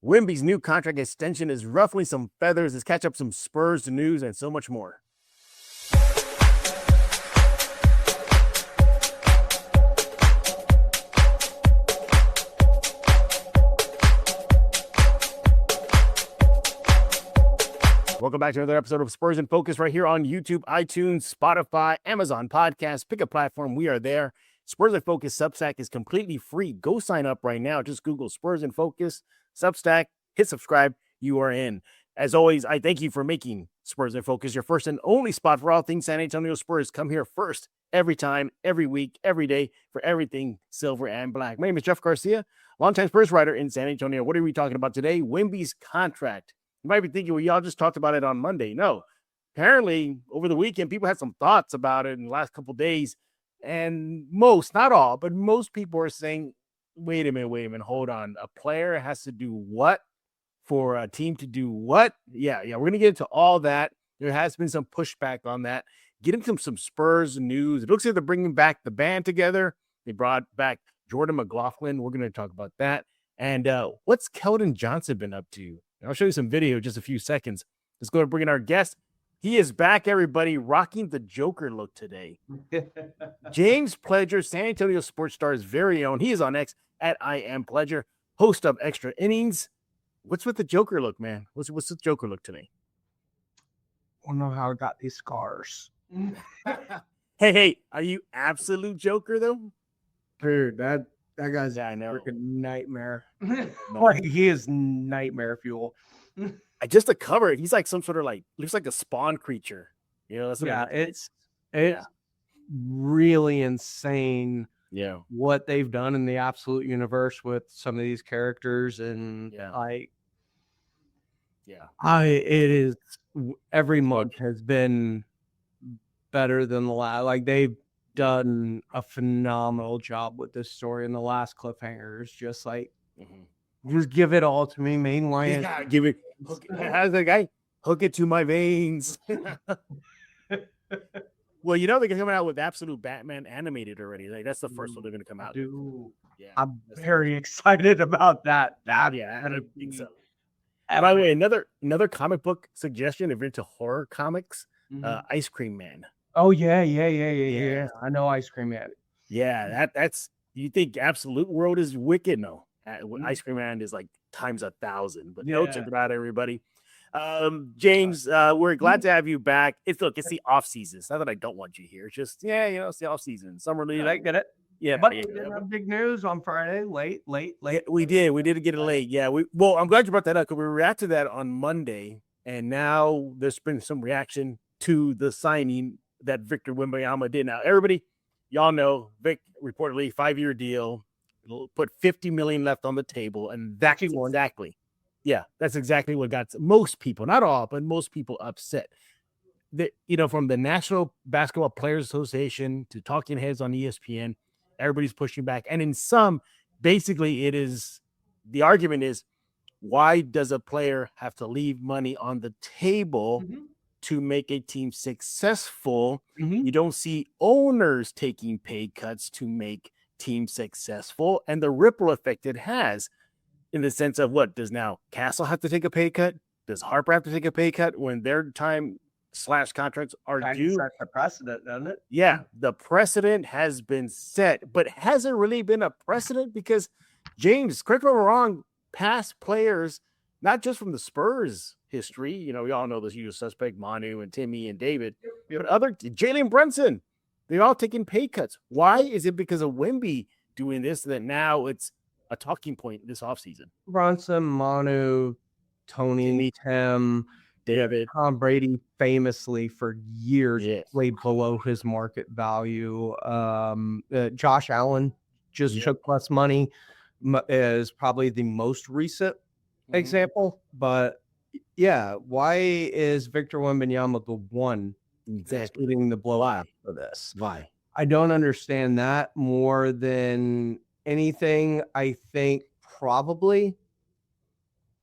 Wemby's new contract extension is ruffling some feathers. Let's catch up some Spurs news and so much more. Welcome back to another episode of Spurs in Focus right here on YouTube, iTunes, Spotify, Amazon Podcasts. Pick a platform. We are there. Spurs in Focus Substack is completely free. Go sign up right now. Just Google Spurs in Focus Substack. Hit subscribe. You are in. As always, I thank you for making Spurs in Focus your first and only spot for all things San Antonio Spurs. Come here first, every time, every week, every day for everything silver and black. My name is Jeff Garcia, longtime Spurs writer in San Antonio. What are we talking about today? Wemby's contract. You might be thinking, well, y'all just talked about it on Monday. No, apparently over the weekend, people had some thoughts about it in the last couple of days. And most, not all, but most people are saying, wait a minute, hold on. A player has to do what for a team to do what? Yeah, we're going to get into all that. There has been some pushback on that. Get into some Spurs news. It looks like they're bringing back the band together. They brought back Jordan McLaughlin. We're going to talk about that. And what's Keldon Johnson been up to? I'll show you some video in just a few seconds. Let's go and bring in our guest. He is back, everybody, rocking the Joker look today. James Pledger, San Antonio Sports Star's very own. He is on X at I Am Pledger, host of Extra Innings. What's with the Joker look, man? What's the Joker look today? I don't know how I got these scars. Hey, are you absolute Joker, though? Dude, that guy's I know. freaking nightmare. Like, he is nightmare fuel. Just the cover, he's like some sort of looks like a Spawn creature. You know, that's it's really insane. Yeah, what they've done in the absolute universe with some of these characters, and it is every month has been better than the last. Like, they've done a phenomenal job with this story, and the last cliffhanger is just like, just give it all to me, mainline. Yeah, give it. How's the guy? Hook it to my veins. Well, you know they're coming out with Absolute Batman animated already. Like, that's the first one they're going to come out. Yeah, I'm very excited about that. I don't think so. By the way, another comic book suggestion if you're into horror comics, Ice Cream Man. Oh yeah. I know Ice Cream Man. Yeah, that's. You think Absolute World is wicked? No, Ice Cream Man is like times 1,000. But no, check it out, everybody. James, we're glad to have you back. It's the off season. It's not that I don't want you here. It's just it's the off season. Summer league. I get it. Yeah, but we didn't have big news on Friday. Late. We did get it late. Yeah, I'm glad you brought that up because we reacted to that on Monday, and now there's been some reaction to the signing that Victor Wembanyama did. Now, everybody, y'all know Vic reportedly 5-year deal, put $50 million left on the table, and that's exactly what got most people, not all, but most people upset. From the National Basketball Players Association to talking heads on ESPN, everybody's pushing back. And in some, basically the argument is, why does a player have to leave money on the table to make a team successful? You don't see owners taking pay cuts to make teams successful, and the ripple effect it has in the sense of what does now Castle have to take a pay cut? Does Harper have to take a pay cut when their time/contracts are due? That's the precedent, doesn't it? Yeah, the precedent has been set, but has it really been a precedent? Because James, correct me if I'm wrong, past players, not just from the Spurs history, we all know the usual suspect, Manu and Timmy and David, but other Jalen Brunson, they're all taking pay cuts. Why is it because of Wemby doing this that now it's a talking point this offseason? Brunson, Manu, Tony, Tim, David, Tom Brady famously for years played below his market value. Josh Allen just took less money is probably the most recent example. But why is Victor Wembanyama the one that's getting the blowout for this? Why? I don't understand that more than anything. I think probably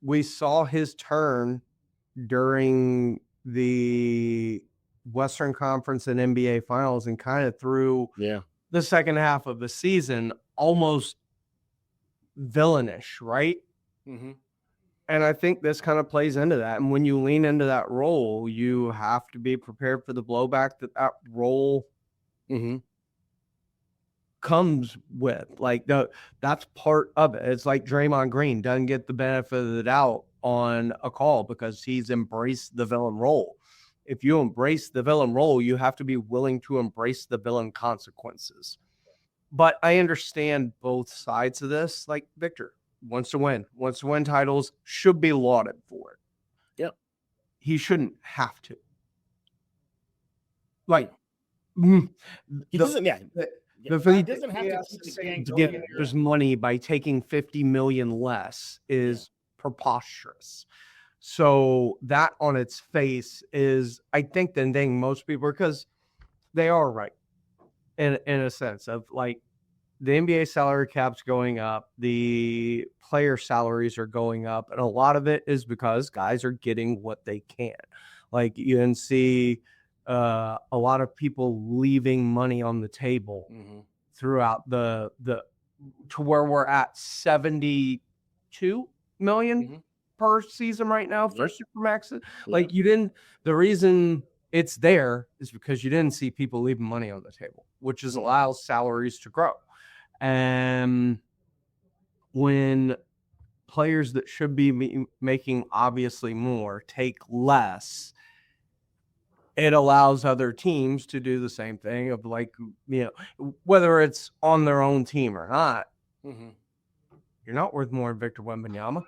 we saw his turn during the Western Conference and NBA Finals and kind of through the second half of the season almost villainish, right? And I think this kind of plays into that. And when you lean into that role, you have to be prepared for the blowback that role comes with. Like, that's part of it. It's like Draymond Green doesn't get the benefit of the doubt on a call because he's embraced the villain role. If you embrace the villain role, you have to be willing to embrace the villain consequences. But I understand both sides of this. Like, Victor wants to win titles, should be lauded for it. Yep. He shouldn't have to. Like, he doesn't, the thing doesn't have to get his money by taking $50 million less is preposterous. So that on its face is, I think, the thing most people, because they are right in a sense of like the NBA salary cap's going up, the player salaries are going up, and a lot of it is because guys are getting what they can. Like, you can see a lot of people leaving money on the table throughout the to where we're at 72 million per season right now for Supermax. Like, the reason it's there is because you didn't see people leaving money on the table, which is allows salaries to grow. And when players that should be making obviously more take less, it allows other teams to do the same thing of, like, whether it's on their own team or not. You're not worth more than Victor Wembanyama.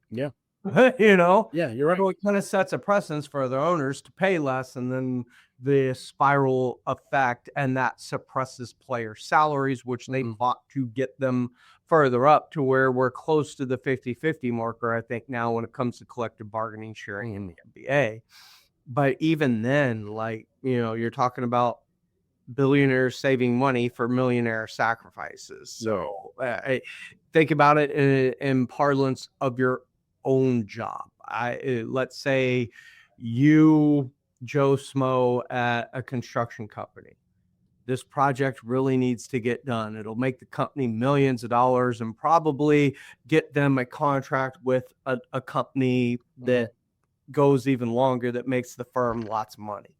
Yeah. Yeah, you're right. So it kind of sets a precedence for their owners to pay less, and then the spiral effect, and that suppresses player salaries, which they fought to get them further up to where we're close to the 50-50 marker, I think, now when it comes to collective bargaining sharing in the NBA. But even then, like, you're talking about billionaires saving money for millionaire sacrifices. So think about it in parlance of your own job. Let's say you, Joe Smo, at a construction company. This project really needs to get done. It'll make the company millions of dollars and probably get them a contract with a company that goes even longer, that makes the firm lots of money.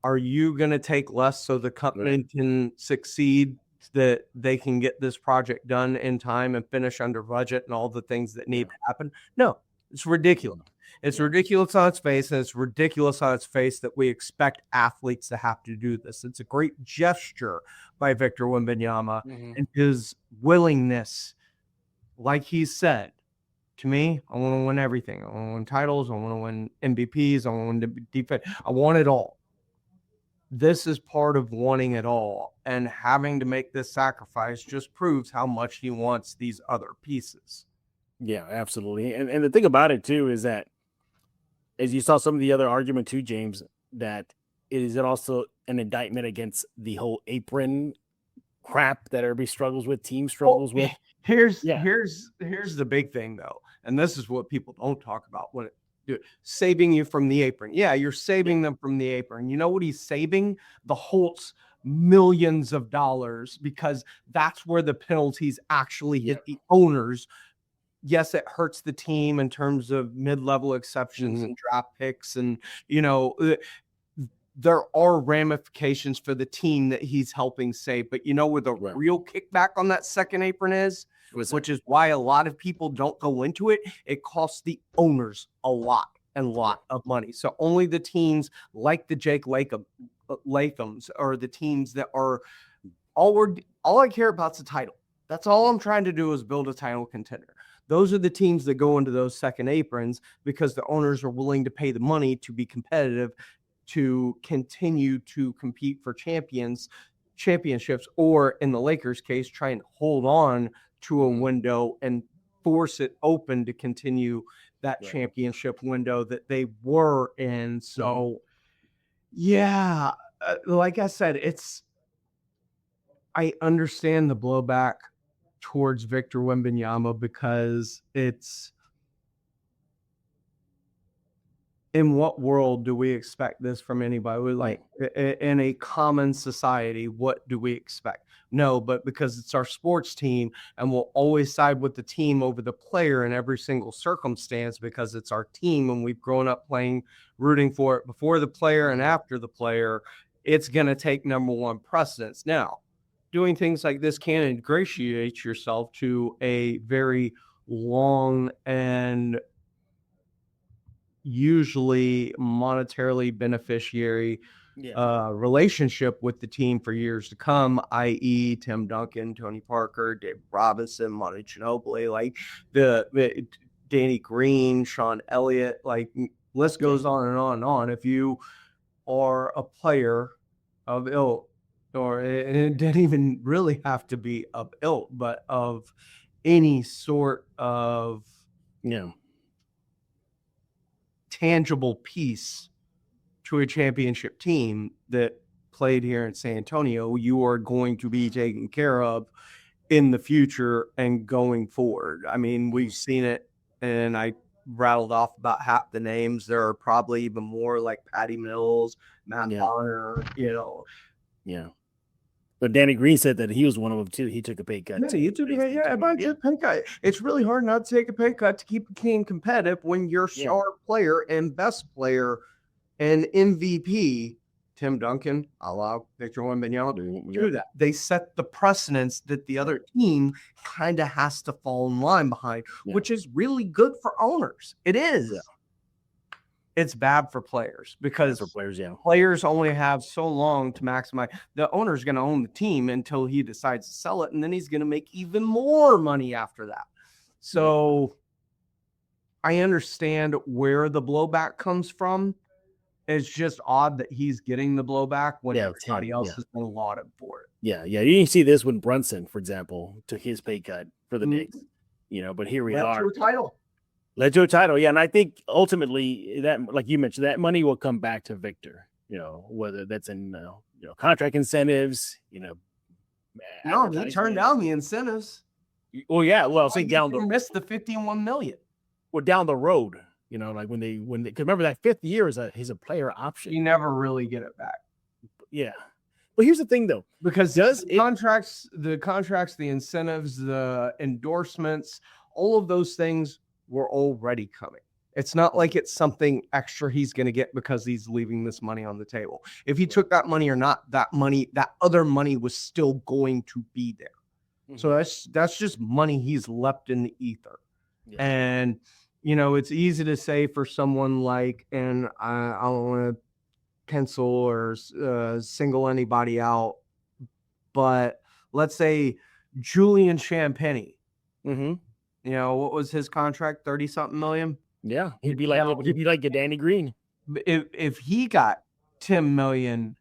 Are you going to take less so the company can succeed, that they can get this project done in time and finish under budget and all the things that need to happen? No, it's ridiculous. It's ridiculous on its face, and it's ridiculous on its face that we expect athletes to have to do this. It's a great gesture by Victor Wembanyama and his willingness, like he said, to me, I want to win everything. I want to win titles. I want to win MVPs. I want to win defense. I want it all. This is part of wanting it all, and having to make this sacrifice just proves how much he wants these other pieces. Yeah, absolutely. And the thing about it too is that, as you saw some of the other argument too, James, that is it also an indictment against the whole apron crap that everybody struggles with, team struggles with. Here's the big thing though, and this is what people don't talk about when saving you from the apron. Yeah, you're saving them from the apron. You know what he's saving? The Holtz millions of dollars, because that's where the penalties actually hit the owners. Yes, it hurts the team in terms of mid-level exceptions and draft picks, and there are ramifications for the team that he's helping save. But you know where the real kickback on that second apron is? Which is why a lot of people don't go into it. It costs the owners a lot of money. So only the teams like the Jake Lathams, or the teams that are all I care about is the title. That's all I'm trying to do, is build a title contender. Those are the teams that go into those second aprons because the owners are willing to pay the money to be competitive, to continue to compete for championships, or in the Lakers' case, try and hold on to a window and force it open to continue that championship window that they were in. So, like I said, I understand the blowback towards Victor Wembanyama because in what world do we expect this from anybody? Like in a common society, what do we expect? No, but because it's our sports team and we'll always side with the team over the player in every single circumstance because it's our team and we've grown up rooting for it before the player and after the player, it's going to take number one precedence. Now, doing things like this can ingratiate yourself to a very long and usually monetarily beneficiary relationship with the team for years to come, i.e. Tim Duncan, Tony Parker, Dave Robinson, Monty Ginobili, like the Danny Green, Sean Elliott, like list goes on and on and on. If you are a player of ilk, or it didn't even really have to be of ilk, but of any sort of tangible piece to a championship team that played here in San Antonio, you are going to be taken care of in the future and going forward. I mean, we've seen it, and I rattled off about half the names. There are probably even more, like Patty Mills, Matt Bonner, Yeah. But Danny Green said that he was one of them too. He took a pay cut. Yeah, you took a pay cut. It's really hard not to take a pay cut to keep a team competitive when your star player and best player and MVP, Tim Duncan, allow Victor Wembanyama, do that. They set the precedence that the other team kind of has to fall in line behind, which is really good for owners. It is. Yeah. It's bad for players because players only have so long to maximize. The owner's going to own the team until he decides to sell it, and then he's going to make even more money after that. So I understand where the blowback comes from. It's just odd that he's getting the blowback when everybody else has been lauded for it. Yeah. You didn't see this when Brunson, for example, took his pay cut for the Knicks. But here we are. Led to a title, and I think ultimately that, like you mentioned, that money will come back to Victor. Whether that's in contract incentives. No, they turned down the incentives. Well, yeah. Well, say down the missed the $51 million. Well, down the road, like when they cause remember that fifth year is a player option. You never really get it back. Yeah. But here's the thing, though, because the contracts, the incentives, the endorsements, all of those things were already coming. It's not like it's something extra he's going to get because he's leaving this money on the table. If he took that money or not, that other money was still going to be there. Mm-hmm. So that's just money he's left in the ether. Yeah. And, it's easy to say for someone like, and I don't want to pencil or single anybody out, but let's say Julian Champagnie. Mm-hmm. What was his contract? 30-something million? Yeah. He'd be like a Danny Green. If he got $10 million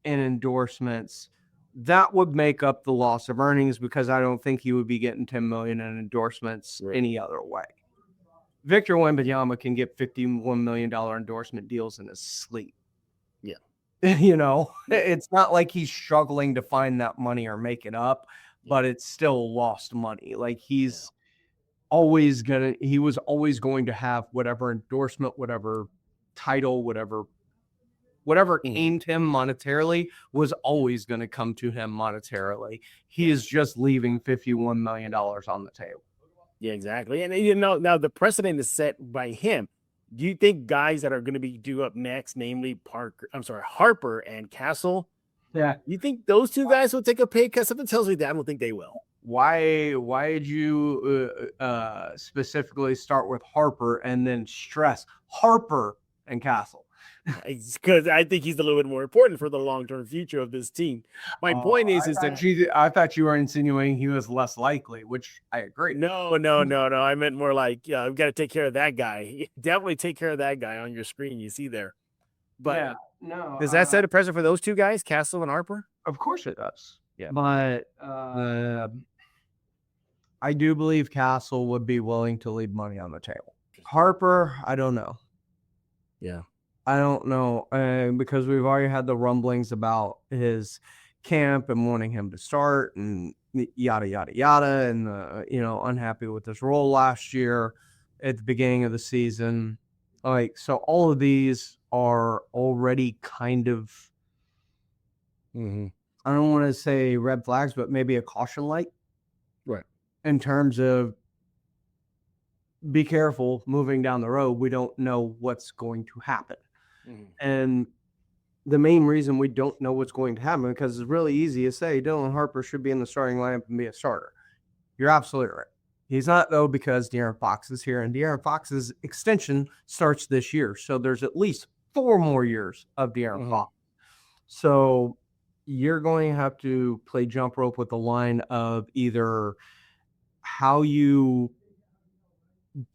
in endorsements, that would make up the loss of earnings because I don't think he would be getting $10 million in endorsements any other way. Victor Wembanyama can get $51 million endorsement deals in his sleep. Yeah. It's not like he's struggling to find that money or make it up, but it's still lost money. Like he was always going to have whatever endorsement, whatever title, whatever came to him monetarily was always going to come to him monetarily. He is just leaving $51 million on the table. Yeah, exactly. And now the precedent is set by him. Do you think guys that are going to be due up next, namely Harper and Castle, you think those two guys will take a pay cut? Something tells me that I don't think they will. Why did you specifically start with Harper and then stress Harper and Castle? Because I think he's a little bit more important for the long-term future of this team. My point is that I thought you were insinuating he was less likely, which I agree. No. I meant more like we've got to take care of that guy. Definitely take care of that guy on your screen. You see there. But does that set a precedent for those two guys, Castle and Harper? Of course it does. Yeah. But I do believe Castle would be willing to leave money on the table. Harper, I don't know. Yeah. I don't know because we've already had the rumblings about his camp and wanting him to start and yada, yada, yada. And, unhappy with his role last year at the beginning of the season. Like, so all of these are already kind of, I don't want to say red flags, but maybe a caution light. Right. In terms of be careful moving down the road. We don't know what's going to happen. And the main reason we don't know what's going to happen, because it's really easy to say Dylan Harper should be in the starting lineup and be a starter. You're absolutely right. He's not, though, because De'Aaron Fox is here, and De'Aaron Fox's extension starts this year. So there's at least 4 more years of De'Aaron Fox. So you're going to have to play jump rope with the line of either how you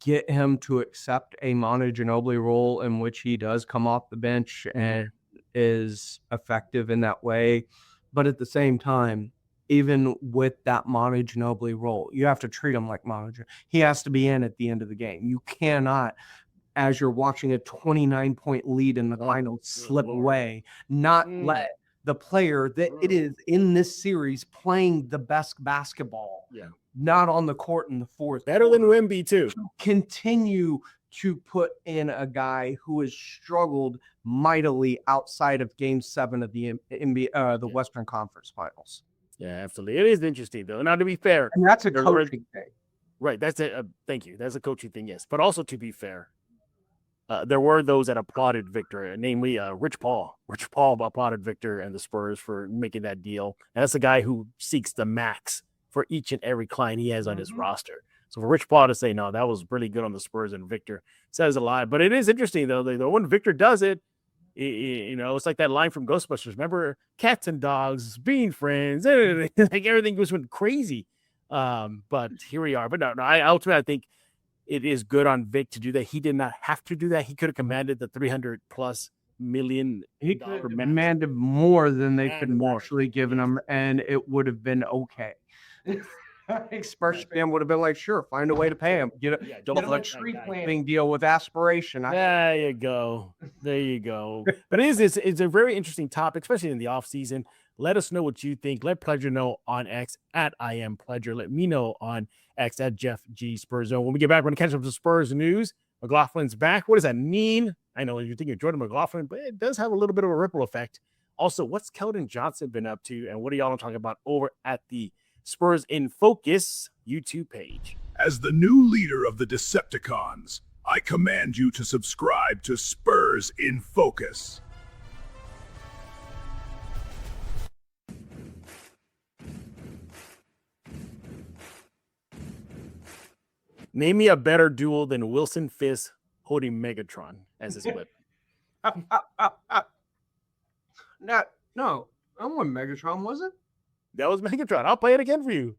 get him to accept a Manu Ginobili role in which he does come off the bench and is effective in that way. But at the same time, even with that Manu Ginobili role, you have to treat him like Manu Ginobili. He has to be in at the end of the game. You cannot, as you're watching a 29-point lead in the final, slip away, not let the player that it is in this series playing the best basketball, not on the court in the fourth. Better than Wemby, too. Continue to put in a guy who has struggled mightily outside of Game 7 of the NBA, the Western Conference Finals. Yeah, absolutely. It is interesting, though. Now, to be fair, and that's a coaching thing. Right. That's it. Thank you. That's a coaching thing, yes. But also, to be fair, there were those that applauded Victor, namely Rich Paul. Rich Paul applauded Victor and the Spurs for making that deal. And that's a guy who seeks the max for each and every client he has on his roster. So for Rich Paul to say, no, that was really good on the Spurs and Victor says a lot. But it is interesting, though, when Victor does it, it's like that line from Ghostbusters. Remember cats and dogs being friends? Like everything just went crazy. But here we are. But no, I ultimately think it is good on Vic to do that. He did not have to do that. He could have commanded the $300+ million. He could have demanded more than they could actually given him, and it would have been okay. Spurs fan would have been like, sure, find a way to pay him. Get a tree planting deal with aspiration. There you go. But it's a very interesting topic, especially in the offseason. Let us know what you think. Let Pledger know on X at I am Pledger. Let me know on X at Jeff G Spurs Zone. When we get back, we're going to catch up to Spurs news. McLaughlin's back. What does that mean? I know you're thinking of Jordan McLaughlin, but it does have a little bit of a ripple effect. Also, what's Keldon Johnson been up to, and what are y'all talking about over at the Spurs in Focus YouTube page? As the new leader of the Decepticons, I command you to subscribe to Spurs in Focus. Name me a better duel than Wilson Fisk holding Megatron as his whip. No, I want Megatron, was it? That was Megatron. I'll play it again for you.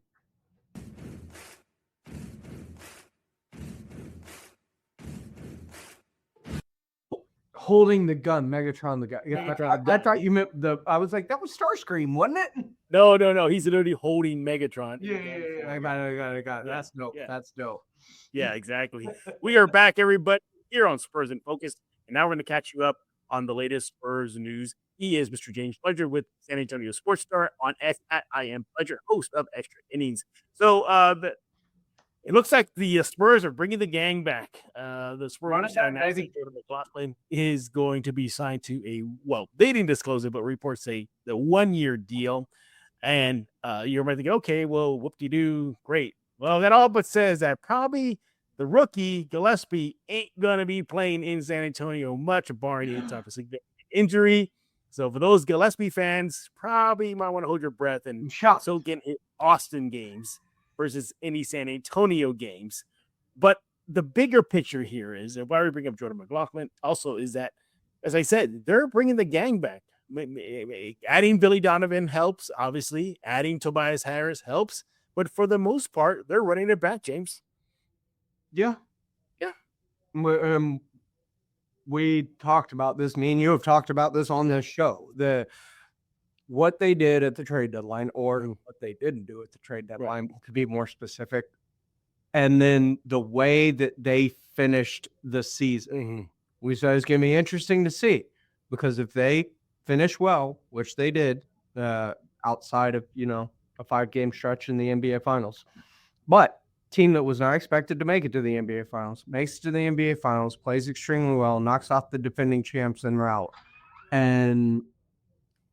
Holding the gun, Megatron, the guy. That's right. You meant I was like, that was Starscream, wasn't it? No. He's literally holding Megatron. Yeah. I got it. That's dope. Yeah. That's dope. Yeah, exactly. We are back, everybody, here on Spurs in Focus. And now we're going to catch you up on the latest Spurs news. He is Mr. James Pledger with San Antonio Sports Star on X at I am Pledger, host of Extra Innings. So it looks like the Spurs are bringing the gang back. The Spurs I think Jordan McLaughlin is going to be signed to they didn't disclose it, but reports say the 1-year deal. And you're thinking, okay, well, whoop-de-doo, great. Well, that all but says that probably the rookie, Gillespie, ain't going to be playing in San Antonio much, barring any type of significant injury. So for those Gillespie fans, probably might want to hold your breath and soak in Austin games versus any San Antonio games. But the bigger picture here is, and why we bring up Jordan McLaughlin also is that, as I said, they're bringing the gang back. Adding Billy Donovan helps, obviously. Adding Tobias Harris helps. But for the most part, they're running it back, James. Yeah. We talked about this. Me and you have talked about this on this show. What they did at the trade deadline, or what they didn't do at the trade deadline, to be more specific, and then the way that they finished the season. We said it's going to be interesting to see, because if they finish well, which they did, outside of a 5-game stretch in the NBA Finals, but team that was not expected to make it to the NBA Finals, makes it to the NBA Finals, plays extremely well, knocks off the defending champs en route. And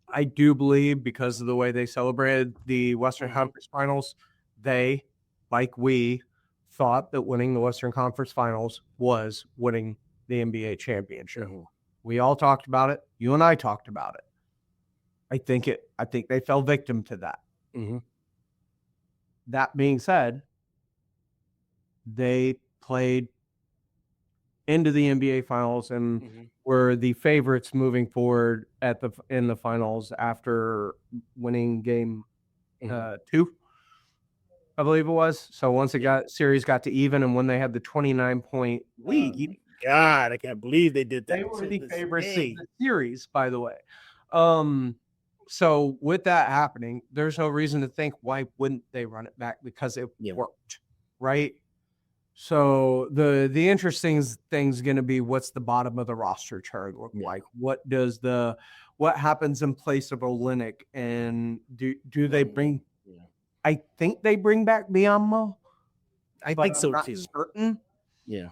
I do believe because of the way they celebrated the Western Conference Finals, they, like we, thought that winning the Western Conference Finals was winning the NBA championship. We all talked about it. You and I talked about it. I think they fell victim to that. That being said, they played into the NBA Finals and were the favorites moving forward in the finals after winning game 2, I believe it was. So once series got to even, and when they had the 29-point lead, God, I can't believe they did that. They were the favorites of the series, by the way. So with that happening, there's no reason to think why wouldn't they run it back, because it worked, right? So the interesting thing's going to be what's the bottom of the roster chart look like? What happens in place of Olynyk, and do they bring? I think they bring back Biyombo. I think so not too. Certain. Yeah.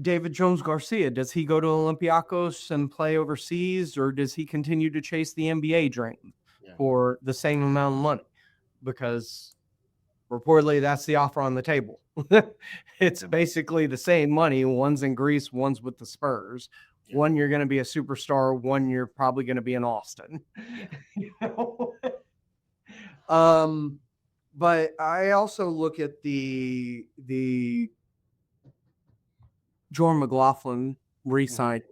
David Jones Garcia, does he go to Olympiacos and play overseas, or does he continue to chase the NBA dream for the same amount of money? Because reportedly that's the offer on the table. It's basically the same money. One's in Greece, one's with the Spurs. One, you're going to be a superstar. One, you're probably going to be in Austin. But I also look at the Jordan McLaughlin re-signed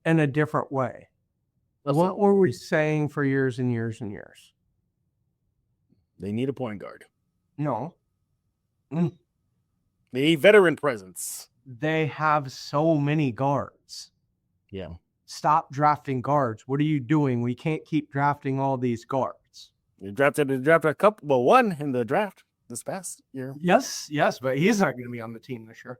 in a different way. What were we saying for years and years and years? They need a point guard. No. They need veteran presence. They have so many guards. Yeah. Stop drafting guards. What are you doing? We can't keep drafting all these guards. They drafted a couple, well, one in the draft this past year. Yes, but he's not going to be on the team this year.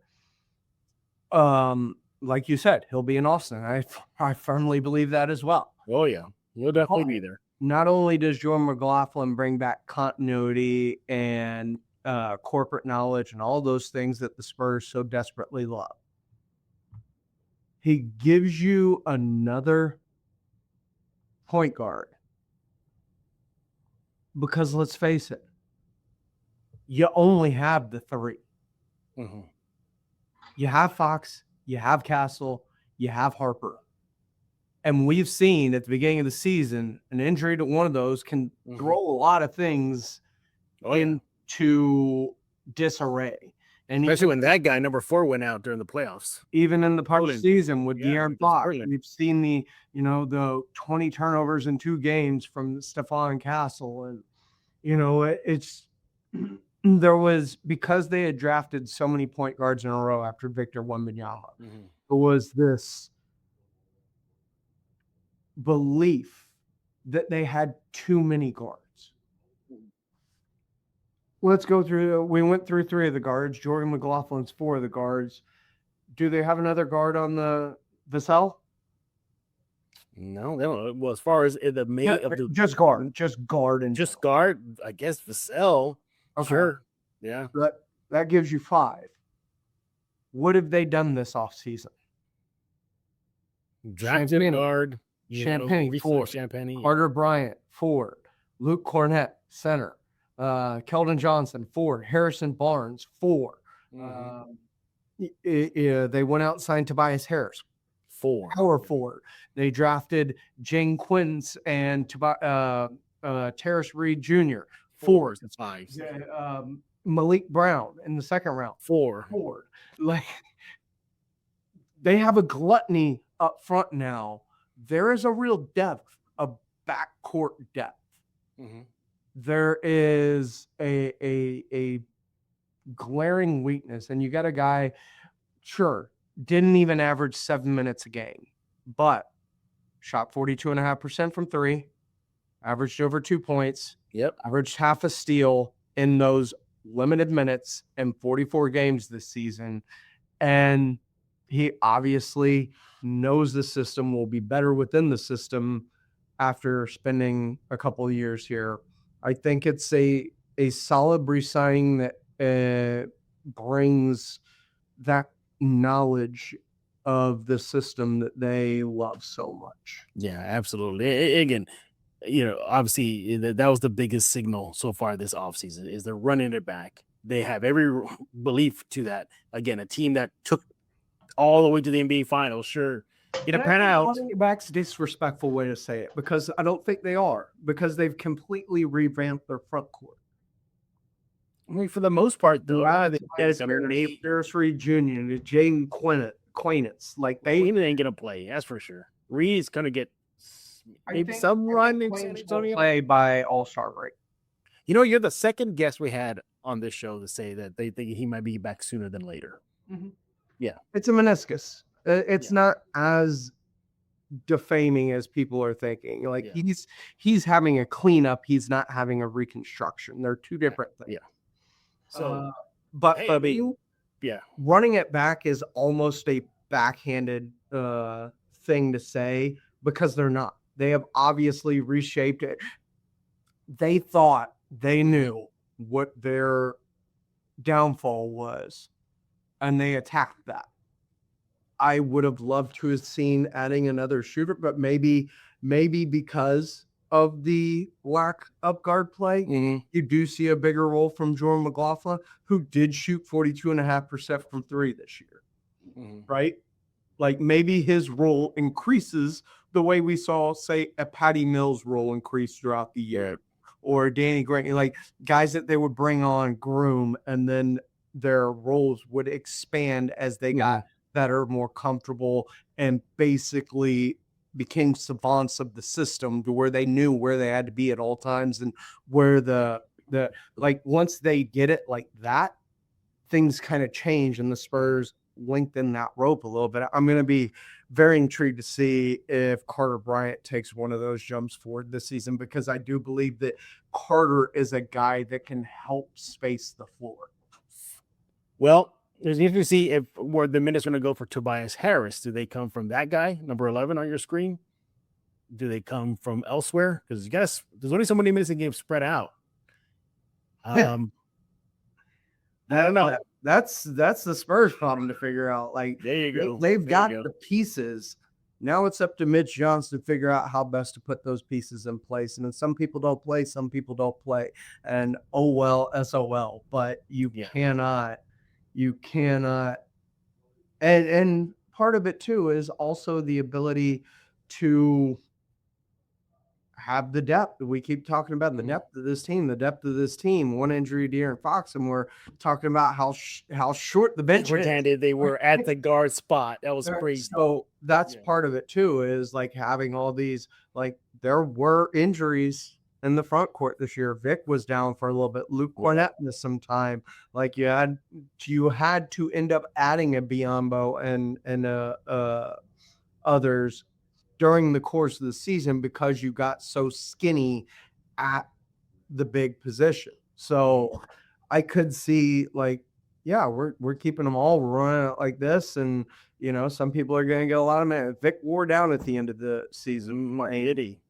Like you said, he'll be in Austin. I firmly believe that as well. Oh yeah, he'll definitely be there. Not only does Jordan McLaughlin bring back continuity and corporate knowledge and all those things that the Spurs so desperately love, he gives you another point guard. Because let's face it, you only have the 3. You have Fox, you have Castle, you have Harper. And we've seen at the beginning of the season, an injury to one of those can throw a lot of things into disarray. And especially when that guy, number 4, went out during the playoffs. Even in the postseason with De'Aaron Fox, we've seen the 20 turnovers in 2 games from Stephon Castle. And, it's there was, because they had drafted so many point guards in a row after Victor Wembanyama, there was this belief that they had too many guards. Let's go through. We went through 3 of the guards. Jordan McLaughlin's 4 of the guards. Do they have another guard on the Vassell? No, they don't. Well, as far as the main of the just guard, I guess Vassell. Okay. Sure. Yeah. That gives you 5. What have they done this offseason? Drafted guard. Champagne, forward. Carter Bryant, forward. Luke Cornett, center. Keldon Johnson, forward. Harrison Barnes, forward. They went out and signed Tobias Harris, power forward. They drafted Jane Quins and Terrace Reed Jr., forward. That's 5. Malik Brown in the second round, forward. Like, they have a gluttony up front now. There is a real depth, a backcourt depth. There is a glaring weakness, and you got a guy, sure, didn't even average 7 minutes a game, but shot 42.5% from 3, averaged over 2 points, averaged half a steal in those limited minutes in 44 games this season, and he obviously knows the system, will be better within the system after spending a couple of years here. I think it's a a solid re-signing that brings that knowledge of the system that they love so much. Yeah, absolutely. Again, obviously that was the biggest signal so far this offseason is they're running it back. They have every belief to that. Again, a team that took all the way to the NBA Finals, sure. Pan out. Running it back's a disrespectful way to say it because I don't think they are, because they've completely revamped their front court. I mean, for the most part, though, Darius Reed Jr., Jaden Quainitz, like they ain't gonna play. That's for sure. Reed's gonna get maybe some run in San Antonio. Play by All-Star break. You're the second guest we had on this show to say that they think he might be back sooner than later. Mm-hmm. Yeah, it's a meniscus. It's not as defaming as people are thinking. Like he's having a cleanup. He's not having a reconstruction. They're two different things. Yeah. So, but running it back is almost a backhanded thing to say because they're not. They have obviously reshaped it. They thought they knew what their downfall was, and they attacked that. I would have loved to have seen adding another shooter, but maybe because of the lack of guard play, you do see a bigger role from Jordan McLaughlin, who did shoot 42.5% from three this year, right? Like maybe his role increases the way we saw, say, a Patty Mills role increase throughout the year, or Danny Grant, like guys that they would bring on, groom, and then their roles would expand as they got better, more comfortable, and basically became savants of the system to where they knew where they had to be at all times and where the like once they get it like that, things kind of change and the Spurs lengthen that rope a little bit. I'm going to be very intrigued to see if Carter Bryant takes one of those jumps forward this season, because I do believe that Carter is a guy that can help space the floor. Well, there's interesting to see if where the minutes are going to go for Tobias Harris. Do they come from that guy, number 11 on your screen? Do they come from elsewhere? Because there's only so many minutes in game spread out. I don't know. That's the Spurs problem to figure out. Like there you go. They've got the pieces. Now it's up to Mitch Johnson to figure out how best to put those pieces in place. And then some people don't play, some people don't play. And oh well, SOL. But you cannot. And part of it too is also the ability to have the depth. We keep talking about the depth of this team. One injury to De'Aaron Fox, and we're talking about how short the bench is. They were at the guard spot. That was crazy. So that's part of it too, is like having all these, like there were injuries in the front court this year. Vic was down for a little bit. Luke Cornett missed some time. Like you had to end up adding a Biyombo and others during the course of the season because you got so skinny at the big position. So I could see we're keeping them all running like this, and some people are going to get a lot of minutes. Vic wore down at the end of the season.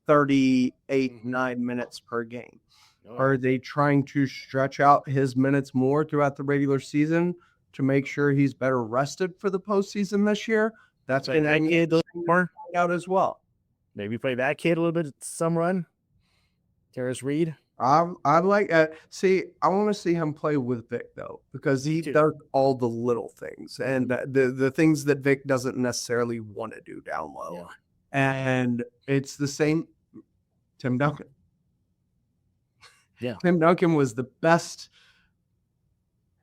38, 9 minutes per game. Are they trying to stretch out his minutes more throughout the regular season to make sure he's better rested for the postseason this year? That's been more out as well. Maybe play that kid a little bit, some run. Darius Reed. I like I want to see him play with Vic though, because he does all the little things and the things that Vic doesn't necessarily want to do down low. Yeah. And it's the same. Tim Duncan. Yeah, Tim Duncan was the best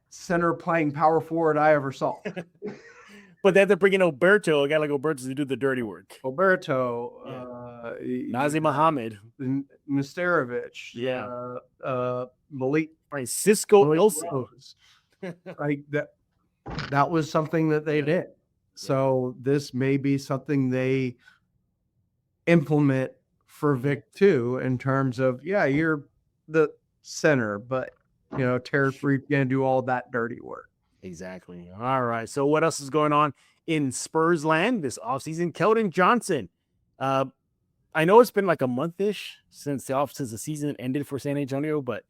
center playing power forward I ever saw. But they have to bring in Oberto, a guy like Oberto, to do the dirty work. Nazi Muhammad, Misterovic, Malik, Francisco Ilsa. Like that was something that they did. So this may be something they implement for Vic too, in terms of you're the center, but Terrence Reed can do all that dirty work. Exactly. All right. So what else is going on in Spurs land this offseason? Keldon Johnson. I know it's been like a month-ish since the season ended for San Antonio, but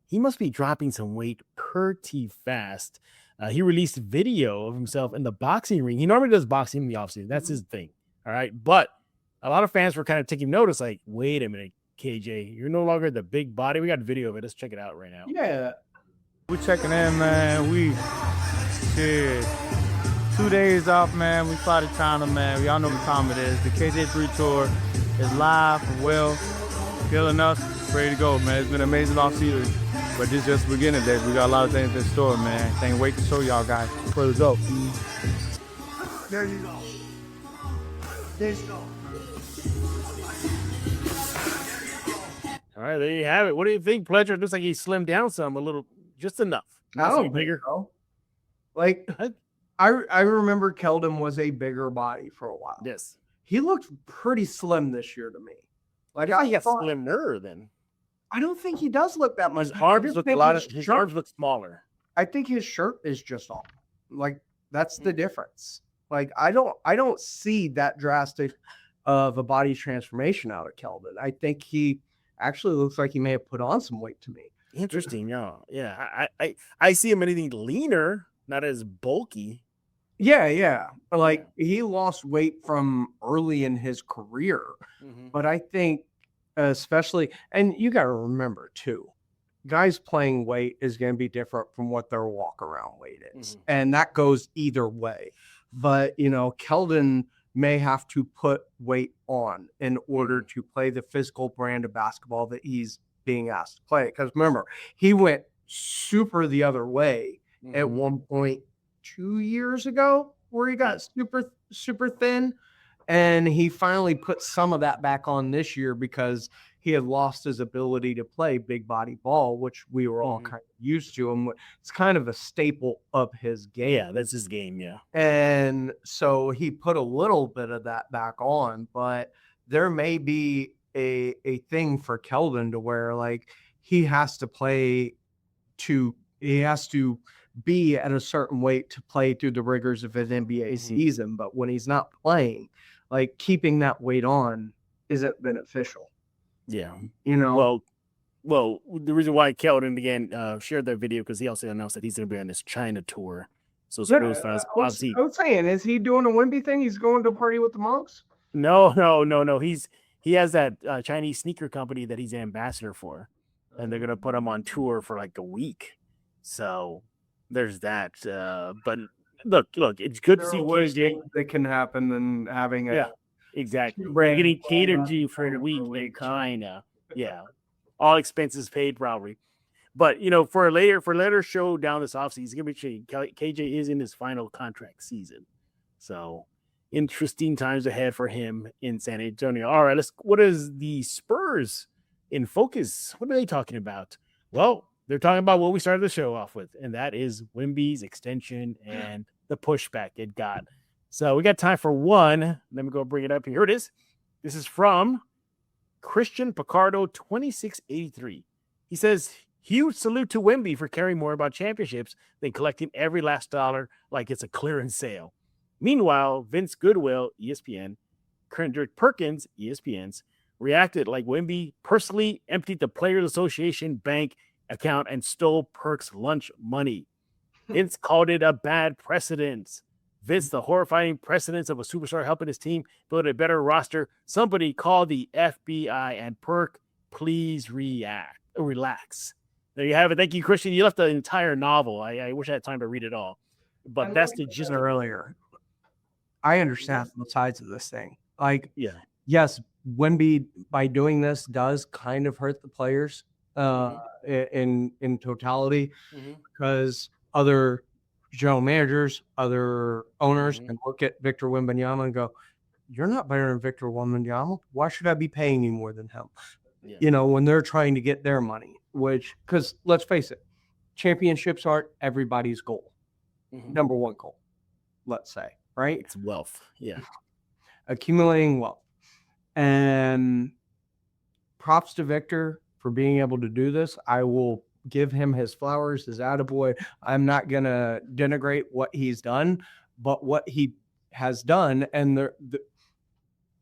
he must be dropping some weight pretty fast. He released video of himself in the boxing ring. He normally does boxing in the offseason. That's his thing. All right. But a lot of fans were kind of taking notice, like, wait a minute, KJ, you're no longer the big body. We got video of it. Let's check it out right now. Yeah. We checking in, man. We 2 days off, man. We fly to China, man. Y'all know what time it is. The KJ3 tour is live and well, killing us, ready to go, man. It's been an amazing offseason, but this is just the beginning days. We got a lot of things in store, man. Can't wait to show y'all guys. Let's go. There you go. There's go. All right, there you have it. What do you think, Pledger? It looks like he slimmed down some, a little, just enough. I don't bigger. Like, I remember Keldon was a bigger body for a while. Yes. He looked pretty slim this year to me. Like, I guess slimmer then. I don't think he does look that much. His arms look his arms look smaller. I think his shirt is just off. Like, that's the difference. Like, I don't see that drastic of a body transformation out of Keldon. I think he actually looks like he may have put on some weight to me. Interesting, yeah. I see him anything leaner, not as bulky. Yeah. Like, he lost weight from early in his career. Mm-hmm. But I think especially, and you got to remember too, guys playing weight is going to be different from what their walk around weight is. Mm-hmm. And that goes either way. But, Keldon may have to put weight on in order to play the physical brand of basketball that he's being asked to play. Because remember, he went super the other way at one point 2 years ago, where he got super thin, and he finally put some of that back on this year because he had lost his ability to play big body ball, which we were all kind of used to. And it's kind of a staple of his game. Yeah, that's his game, yeah. And so he put a little bit of that back on, but there may be a thing for Keldon to where, like, he has to be at a certain weight to play through the rigors of an NBA season. But when he's not playing, like, keeping that weight on isn't beneficial. Yeah. Well, the reason why Keldon again shared that video, because he also announced that he's going to be on this China tour. So Spurs fans, obviously. I was saying, is he doing a Wemby thing? He's going to party with the monks? No. He has that Chinese sneaker company that he's an ambassador for, and they're going to put him on tour for like a week. So there's that. But look, it's good to see what that can happen than having a exactly getting catered to for the week, kind of all expenses paid probably. But for a later show down this offseason, he's gonna be KJ is in his final contract season, so interesting times ahead for him in San Antonio. All right, what is the Spurs in focus? What are they talking about? Well, they're talking about what we started the show off with, and that is Wemby's extension and the pushback it got. So we got time for one. Let me go bring it up here. Here it is. This is from Christian Picardo 2683. He says, huge salute to Wemby for caring more about championships than collecting every last dollar like it's a clearance sale. Meanwhile, Vince Goodwill, ESPN, Kendrick Perkins, ESPN's, reacted like Wemby personally emptied the Players Association bank account and stole Perk's lunch money. Vince called it a bad precedent. Vince, the horrifying precedence of a superstar helping his team build a better roster. Somebody call the FBI and Perk, please relax. There you have it. Thank you, Christian. You left the entire novel. I wish I had time to read it all. But that's the gist earlier. I understand both sides of this thing. Like, yes, Wemby, by doing this, does kind of hurt the players in totality, because other general managers, other owners can look at Victor Wembanyama and go, you're not better than Victor Wembanyama. Why should I be paying you more than him? Yeah. When they're trying to get their money, because let's face it, championships aren't everybody's goal. Number one goal, let's say, right? It's wealth. Yeah. Accumulating wealth. And props to Victor for being able to do this. I will give him his flowers, his attaboy. I'm not going to denigrate what he's done, but what he has done, and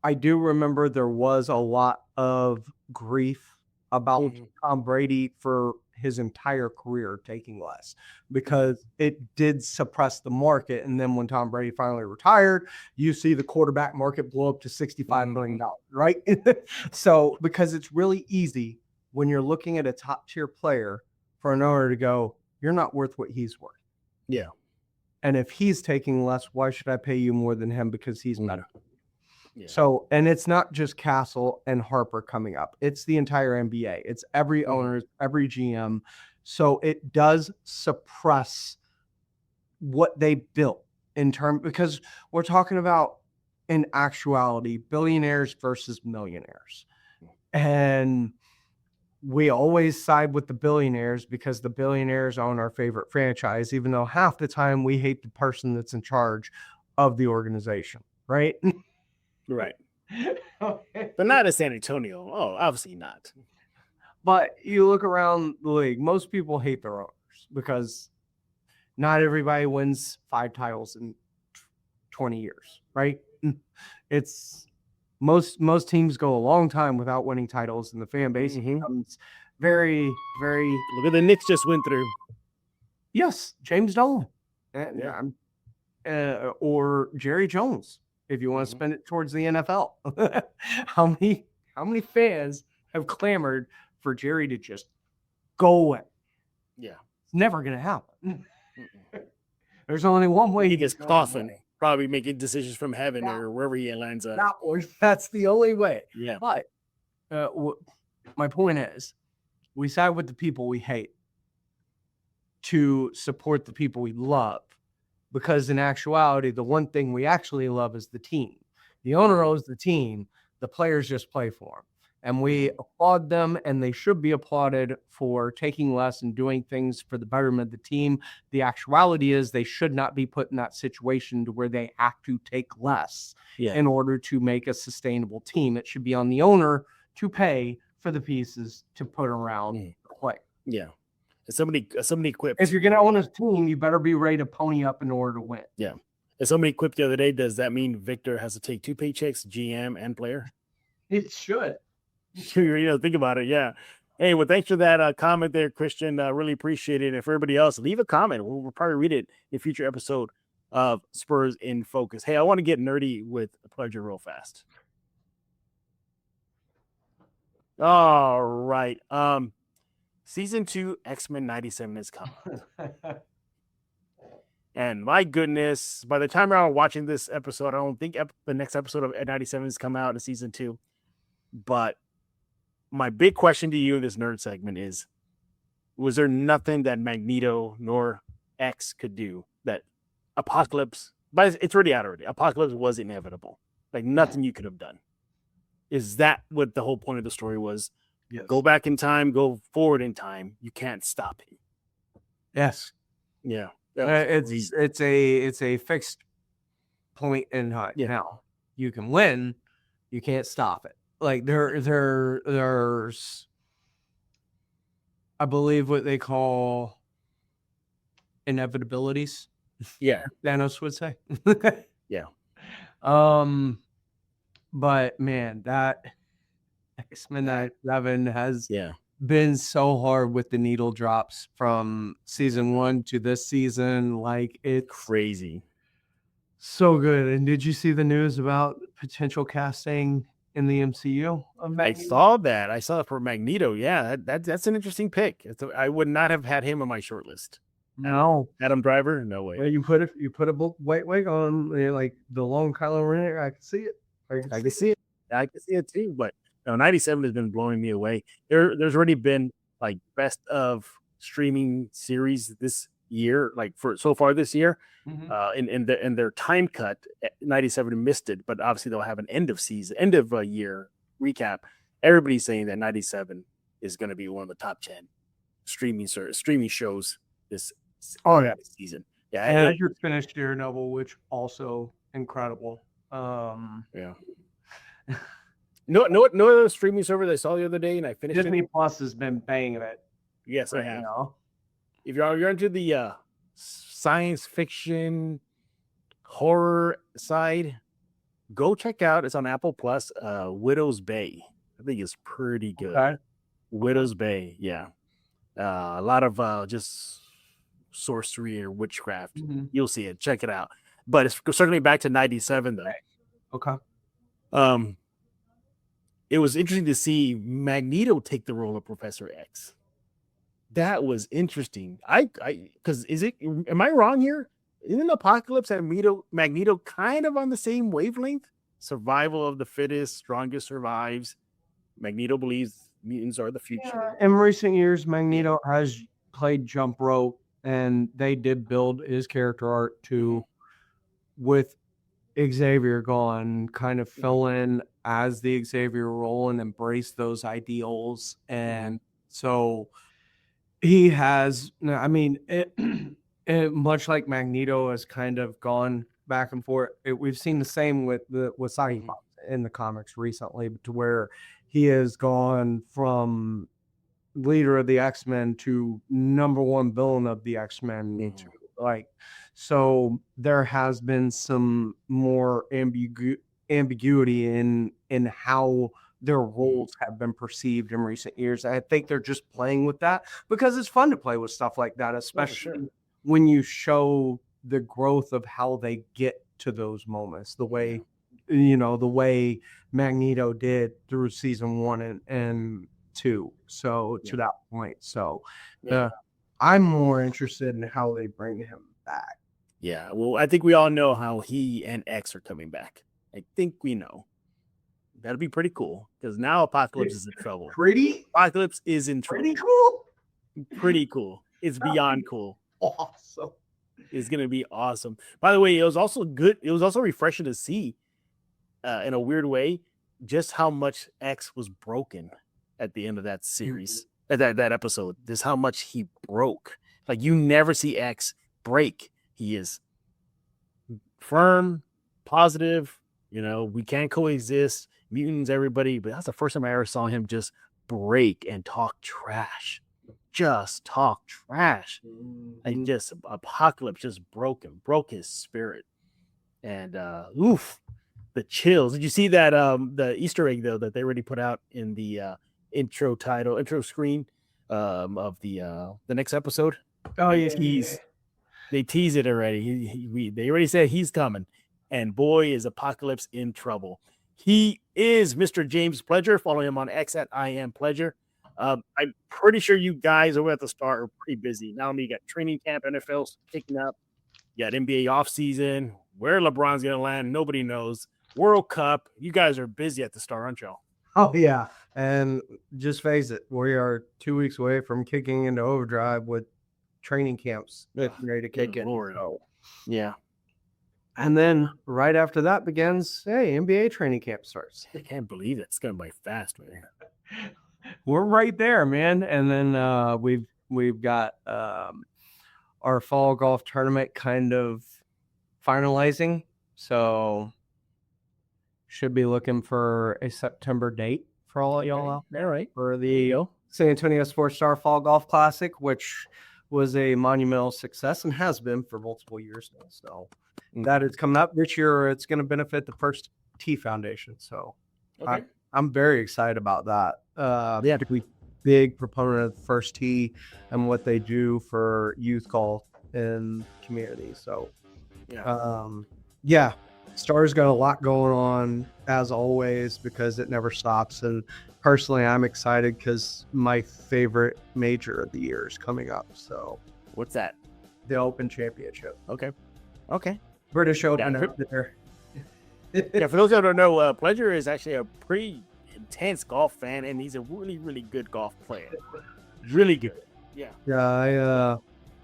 I do remember there was a lot of grief about Tom Brady for his entire career taking less because it did suppress the market. And then when Tom Brady finally retired, you see the quarterback market blow up to $65 million, right? So because it's really easy when you're looking at a top tier player for an owner to go, you're not worth what he's worth. Yeah. And if he's taking less, why should I pay you more than him because he's better? Yeah. So, and it's not just Castle and Harper coming up. It's the entire NBA. It's every owner, every GM. So it does suppress what they built in terms, because we're talking about in actuality, billionaires versus millionaires. And we always side with the billionaires because the billionaires own our favorite franchise, even though half the time we hate the person that's in charge of the organization, right? Right. But not at San Antonio. Oh, obviously not. But you look around the league, most people hate their owners because not everybody wins 5 titles in 20 years, right? It's most teams go a long time without winning titles, and the fan base becomes very, very. Look at the Knicks just went through. Yes, James Dolan, or Jerry Jones, if you want to spend it towards the NFL. How many fans have clamored for Jerry to just go away? Yeah, it's never going to happen. There's only one way. He gets coughing, probably making decisions from heaven or wherever he lands up. That's the only way. Yeah. But my point is, we side with the people we hate to support the people we love. Because in actuality, the one thing we actually love is the team. The owner owns the team. The players just play for him. And we applaud them, and they should be applauded for taking less and doing things for the betterment of the team. The actuality is they should not be put in that situation to where they have to take less in order to make a sustainable team. It should be on the owner to pay for the pieces to put around the play. Yeah. Somebody quipped. If you're going to own a team, you better be ready to pony up in order to win. Yeah. And somebody quipped the other day, does that mean Victor has to take 2 paychecks, GM and player? It should. Think about it. Yeah. Hey, well, thanks for that comment there, Christian. Really appreciate it. And for everybody else, leave a comment. We'll probably read it in a future episode of Spurs in Focus. Hey, I want to get nerdy with a pleasure real fast. All right. Season 2 X-Men 97 is coming. And my goodness, by the time I'm watching this episode, I don't think the next episode of 97 has come out in season 2. But my big question to you in this nerd segment is, was there nothing that Magneto nor X could do that Apocalypse, but it's already out already. Apocalypse was inevitable. Like nothing you could have done. Is that what the whole point of the story was? Yes. Go back in time, go forward in time. You can't stop him. Yes. Yeah. It's a fixed point in time. Yeah. Now you can win, you can't stop it. Like there's, I believe what they call inevitabilities. Yeah. Thanos would say. Yeah. But man, that X-Men 97 has been so hard with the needle drops from season 1 to this season. Like it's crazy. So good. And did you see the news about potential casting in the MCU? I saw that. I saw it for Magneto. Yeah, that's an interesting pick. I would not have had him on my short list. No. Adam Driver? No way. Well, you put a white wig on, like the long Kylo Ren. I can see it. I can see it. I can see it too. But 97 has been blowing me away. There's already been like best of streaming series this year, like for so far this year. In their time cut, 97 missed it, but obviously they'll have an end of year recap. Everybody's saying that 97 is going to be one of the top 10 streaming shows this season. Yeah, and I just finished Daredevil, which also incredible. Yeah. No other streaming service I saw the other day, and I finished Disney Plus has been banging it. Yes, I have. If you're into the science fiction horror side, go check out. It's on Apple Plus. Widow's Bay. I think it's pretty good. Okay. Widow's Bay. Yeah. A lot of just sorcery or witchcraft. You'll see it. Check it out. But it's certainly back to 97 though. Okay. It was interesting to see Magneto take the role of Professor X. That was interesting. Because am I wrong here? Isn't Apocalypse and Magneto kind of on the same wavelength? Survival of the fittest, strongest survives. Magneto believes mutants are the future. Yeah, in recent years, Magneto has played jump rope, and they did build his character art to, with Xavier gone, kind of fill in as the Xavier role and embrace those ideals. And so he has, I mean, much like Magneto has kind of gone back and forth. We've seen the same with Cyclops in the comics recently, to where he has gone from leader of the X-Men to number one villain of the X-Men. So there has been some more ambiguity in how their roles have been perceived in recent years. I think they're just playing with that because it's fun to play with stuff like that, especially when you show the growth of how they get to those moments, the way Magneto did through season 1 and 2. So to that point. So I'm more interested in how they bring him back. Yeah. Well, I think we all know how he and X are coming back. I think we know. That'll be pretty cool because now Apocalypse is in trouble. Apocalypse is in trouble. Pretty cool. It's beyond cool. Awesome. It's going to be awesome. By the way, it was also good. It was also refreshing to see in a weird way just how much X was broken at the end of that series, that episode. Just how much he broke. Like you never see X break. He is firm, positive. We can't coexist. Mutants, everybody. But that's the first time I ever saw him just break and talk trash. Just talk trash. And just Apocalypse just broke his spirit. And the chills. Did you see that the Easter egg though that they already put out in the intro screen of the next episode? Oh yeah. They tease it already. They already said he's coming. And boy, is Apocalypse in trouble. He is Mr. James Pledger. Follow him on X at I am Pledger. I'm pretty sure you guys over at the Star are pretty busy. Not only you got training camp, NFL's kicking up. You got NBA offseason. Where LeBron's going to land, nobody knows. World Cup. You guys are busy at the Star, aren't y'all? Oh, yeah. And just face it, we are 2 weeks away from kicking into overdrive with training camps ready to kick in. Oh, yeah. And then right after that begins, NBA training camp starts. I can't believe it. It's going by fast, man. We're right there, man. And then we've got our fall golf tournament kind of finalizing. So should be looking for a September date for all of y'all out there, right? For the San Antonio Sports Star Fall Golf Classic, which was a monumental success and has been for multiple years now. So that is coming up this year. It's going to benefit the First Tee Foundation. So I'm very excited about that. To be big proponent of First Tee and what they do for youth golf in the community. So Star's got a lot going on as always because it never stops. And personally, I'm excited because my favorite major of the year is coming up. So what's that? The Open Championship. Okay. British Open out there. Yeah, for those who don't know, Pledger is actually a pretty intense golf fan, and he's a really, really good golf player. Really good. Yeah. Yeah,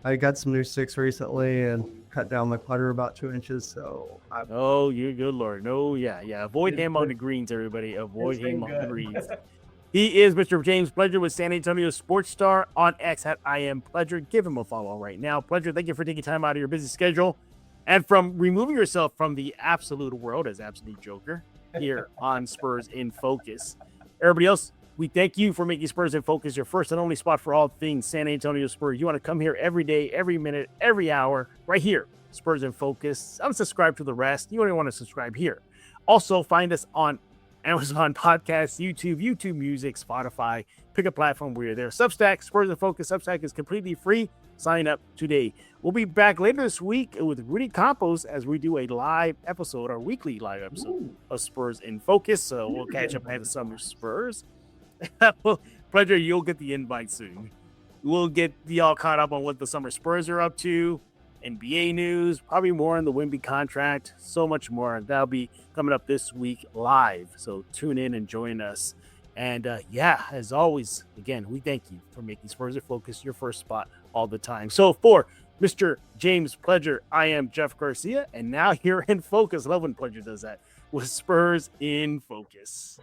I got some new sticks recently and cut down my putter about 2 inches. So you're good, Lord. No, yeah. Avoid him on the greens, everybody. Avoid him on the greens. He is Mr. James Pledger with San Antonio Sports Star on X at I am Pledger. Give him a follow right now. Pledger, thank you for taking time out of your busy schedule and from removing yourself from the absolute world as Absolute Joker here on Spurs in Focus. Everybody else, we thank you for making Spurs in Focus your first and only spot for all things San Antonio Spurs. You want to come here every day, every minute, every hour, right here, Spurs in Focus. Unsubscribe to the rest. You only want to subscribe here. Also, find us on Amazon Podcasts, YouTube Music, Spotify. Pick a platform where you're there. Substack, Spurs in Focus. Substack is completely free. Sign up today. We'll be back later this week with Rudy Campos as we do a live episode, our weekly live episode of Spurs in Focus. So we'll catch up at the Summer Spurs. Pleasure, you'll get the invite soon. We'll get y'all caught up on what the Summer Spurs are up to, NBA news, probably more on the Wemby contract, so much more. That'll be coming up this week live. So tune in and join us. And as always, again, we thank you for making Spurs in Focus your first spot all the time. So for Mr. James Pleasure, I am Jeff Garcia, and now you're in focus. I love when Pleasure does that with Spurs in Focus.